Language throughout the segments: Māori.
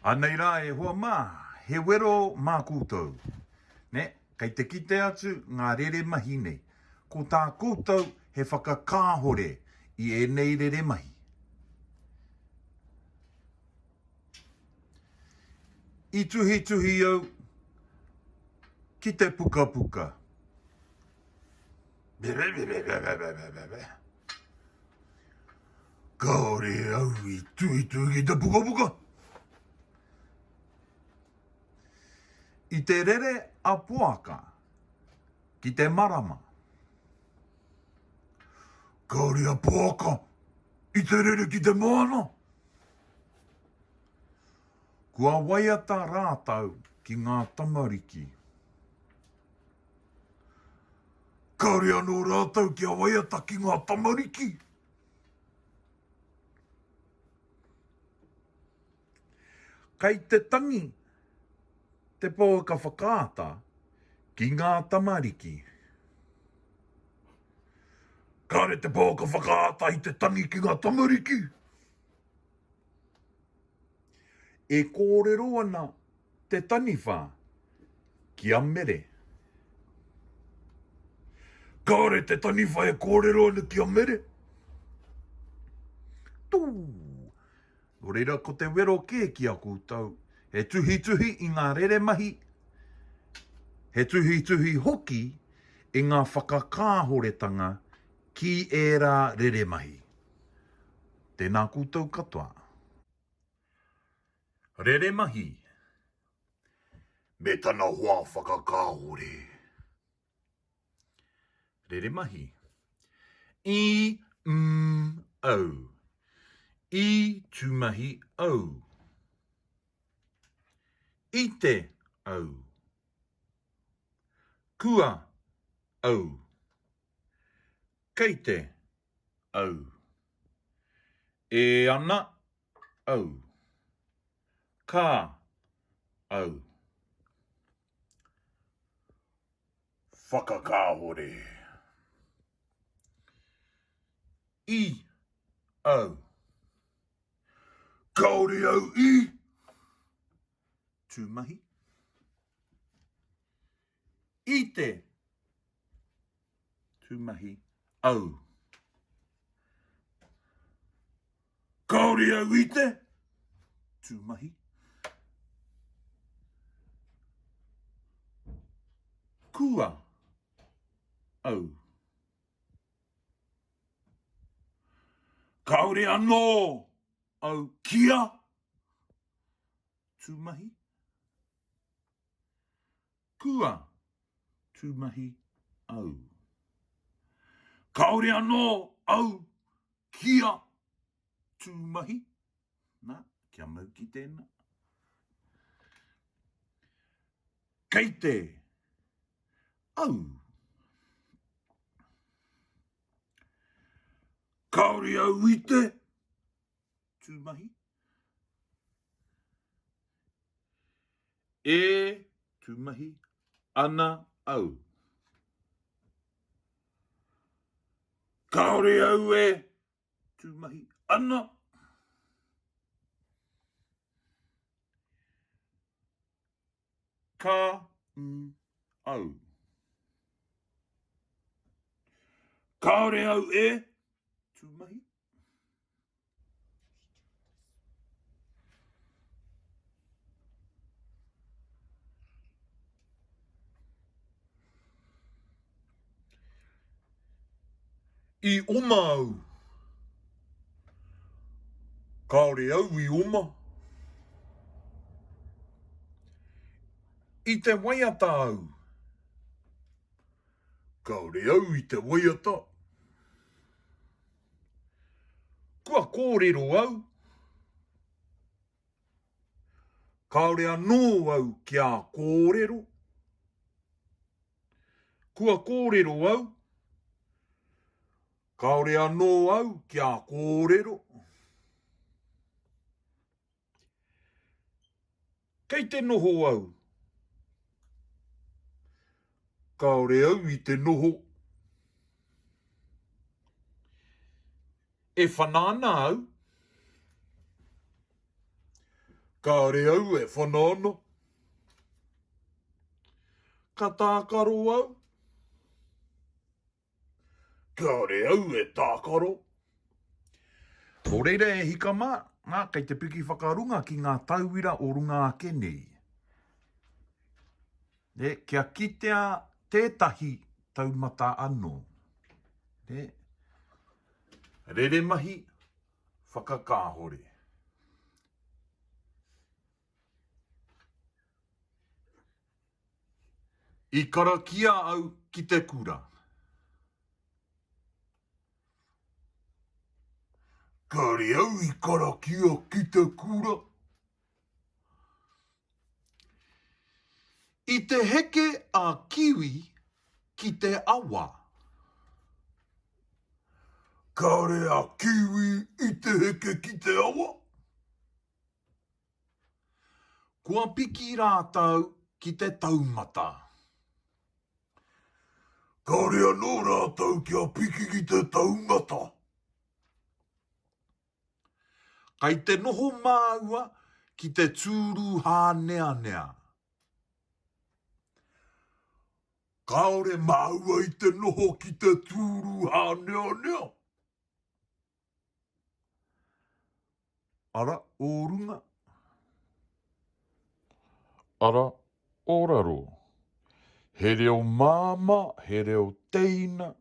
Anei rā e hoa mā, he wero mā kūtou. Ne, kei te kite atu ngā rere mahi nei. Ko tā kūtou he whakakāhore i e nei rere mahi. I tuhi tuhi au, ki te puka puka. Bebe, bebe, bebe, bebe, bebe. Kaore au i tuhi tuhi ki te puka puka. I te rere a puaka, ki te marama. Kaore a puaka, i te rere ki te moana. Kua waiata rātau ki ngā tamariki. Kaore anō rātau ki a waiata ki ngā tamariki. Kei te tangi, te pō ka whakaata ki ngā tamariki. Kāre te pō ka whakaata i te tangi ki ngā tamariki. E kōrero ana te taniwha ki a mere. Kāre te taniwha e kōrero ana ki a mere. Tū! Reira ko te wero kē ki a kūtau. He tuhi tuhi i ngā rere mahi. He tuhi tuhi hoki i ngā whakakāhoretanga ki e rā rere mahi. Tēnā kūtau katoa. Rere mahi. Me tana hoa whakakāhore. Rere mahi. I, au. I tūmahi au. I te au. Kua au. Kei te au. E ana au. Ka au. Whakakāhore. I au. Kaore au i. Tūmahi. I te. Tūmahi au. Kaore au i te. Tūmahi. Kua au. Kaore anō au kia. Tūmahi. Kua. Tūmahi au. Kaore anō au kia. Tūmahi. Nā, kia mau ki tēnā. Kei te au. Kaore au i te. Tūmahi. E tūmahi ana au. Kaore au e tūmahi ana. Ka au. Kaore au e tūmahi. I oma au. Kaore au I oma. I te waiata au. Kaore au I te waiata. Kua kōrero au. Kaore anō au kia kōrero. Kua kōrero au. Kaore anō au kia kōrero. Kei te noho au. Kaore au I te noho. E whanana au. Ka re au e whanono. Ka tākaro au. Ka re au e tākaro. Ko reira e hika mā, ngā kei te piki whakarunga ki ngā tauira o runga ake nei. Kia kitea tētahi taumata anō. Rere mahi, whakakāhore. I karakia au ki te kura. Ka re au i karakia ki te kura. I te heke a kiwi ki te awa. Ka re a kiwi i te heke ki te awa. Kua piki rātau ki te taumata. Ka re anō rātau kia piki ki te taumata. Kai te noho māua ki te tūru hānea nea. Kaore māua i te noho ki te tūru hānea nea. Ara o runga. Ara o raro. He reo māma, he reo teina.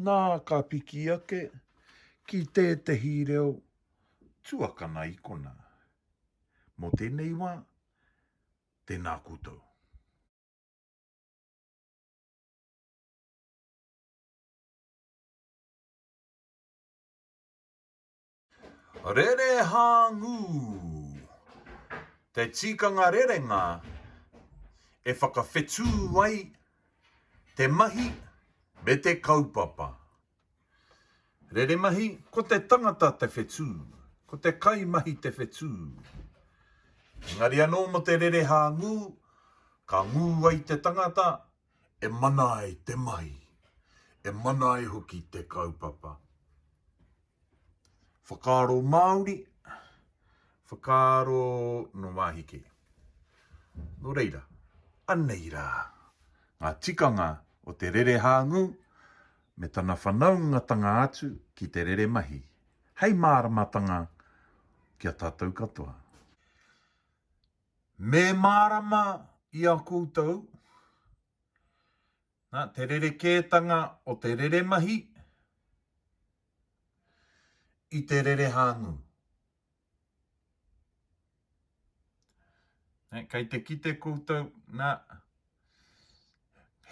Nā ka piki ake ki tētahi reo tuakana i kona. Mō tēnei wā, tēnā koutou. Rere hāngu. Te tikanga rerenga e whakawhetū wai te mahi me te kaupapa. Rere mahi, ko te tangata te whetū, ko te kaimahi te whetū. Engari anō mo te rere hāngu, ka ngū ai te tangata, e mana ai te mahi, e mana ai hoki te kaupapa. Whakaaro Māori, whakaaro no wāhike. No reira, anei rā. Ngā tikanga o te rere hāngu, me tana whanaungatanga atu ki te rere mahi. Hei māramatanga kia tātou katoa. Me mārama i a koutou, te rere kētanga o te rere mahi, i te rere hāngu. Kei te kite koutou,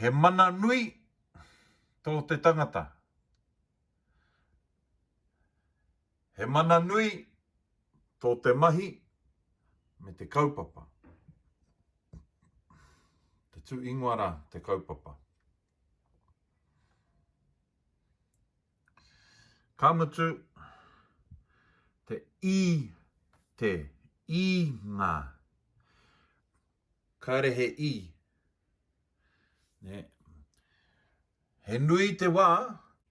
he mana nui tō te tangata. He mana nui tō te mahi me te kaupapa. Te tū ingoara te kaupapa. Ka mutu te i ngā. Kāre he i. He nui te wā,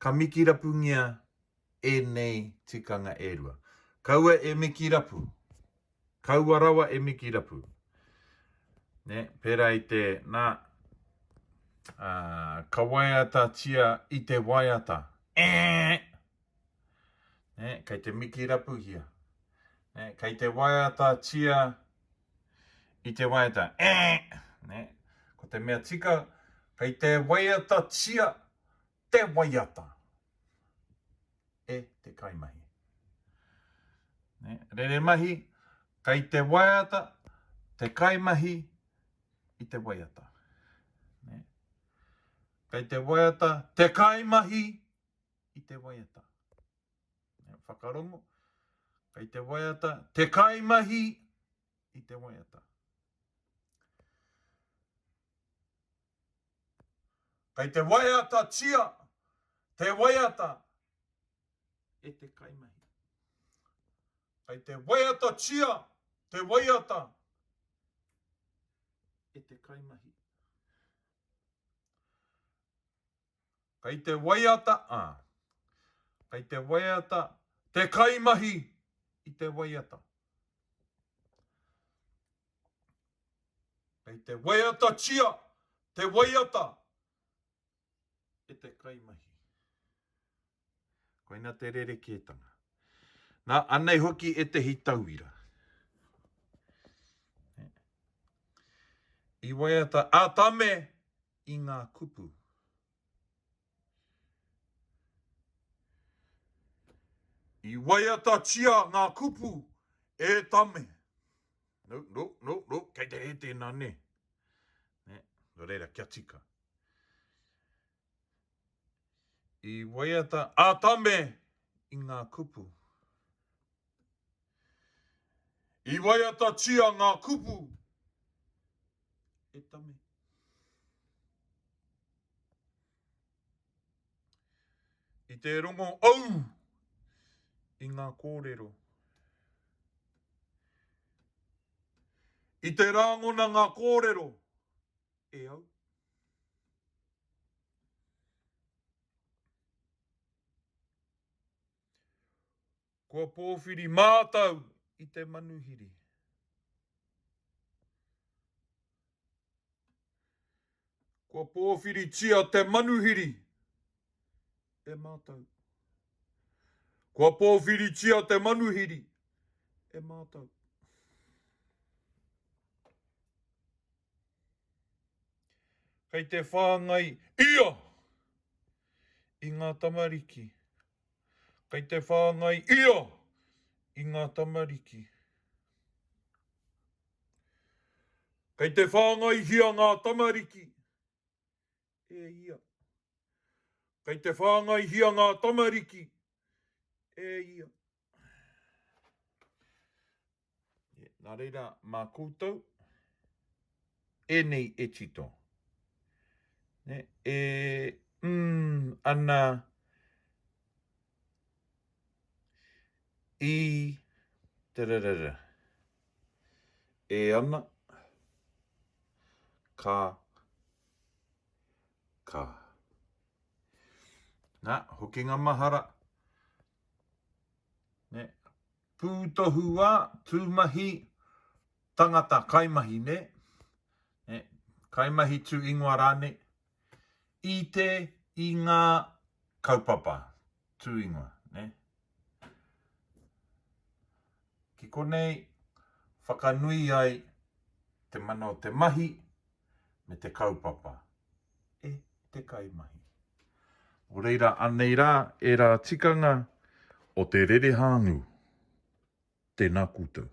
ka miki rapu ngia e nei tikanga e rua. Kaua e miki rapu. Kaua rawa e miki rapu. Pērā i te ka waiata tia i te waiata. Kei te miki rapu hia. Kei te waiata tia i te waiata. Ko te mea tika, kei te waiata tia te waiata. Te kaimahi. Rere mahi, kei te waiata, te kaimahi i te waiata. Kei te waiata, te kaimahi i te waiata. Whakarongo, kei te waiata, te kaimahi i te waiata. Kei te waiata tia, te waiata e te kaimahi. Kei te waiata tia, te waiata e te kaimahi. Kei te waiata, kei te waiata, te kaimahi i te waiata. Kei te waiata chia, te waiata. E te kaimahi. Koina te rerekētanga. Nā, anei hoki e te hitauira. I waiata ātame i ngā kupu. I waiata chia ngā kupu e tame. No, kei te he tēnā ne. No reira, kia tika. I waiata ātame i ngā kupu. I waiata chia ngā kupu e tame. I te rongo au i ngā kōrero. I te rangona ngā kōrero e au. Kua pōwhiri mātau i te manuhiri. Kua pōwhiri chia te manuhiri e mātau. Kua pōwhiri chia te manuhiri e mātau. Kei te whāngai ia i ngā tamariki. Kei te whāngai ia i ngā tamariki. Kei te whāngai hia ngā tamariki e ia. Kei te whāngai hia ngā tamariki e ia. Nā reira, mā koutou, e nei e tito. Ana i tararara. E ana ka. Nā, hoki ngā mahara. Pūtohu wā, tūmahi, tangata kaimahi ne. Kaimahi tū ingoa rāne. I te i ngā kaupapa tū ingoa. Ki konei, whakanui ai te mana o te mahi me te kaupapa. E te kaimahi. O reira, anei rā, e rā tikanga o te rere hāngu. Tēnā koutou.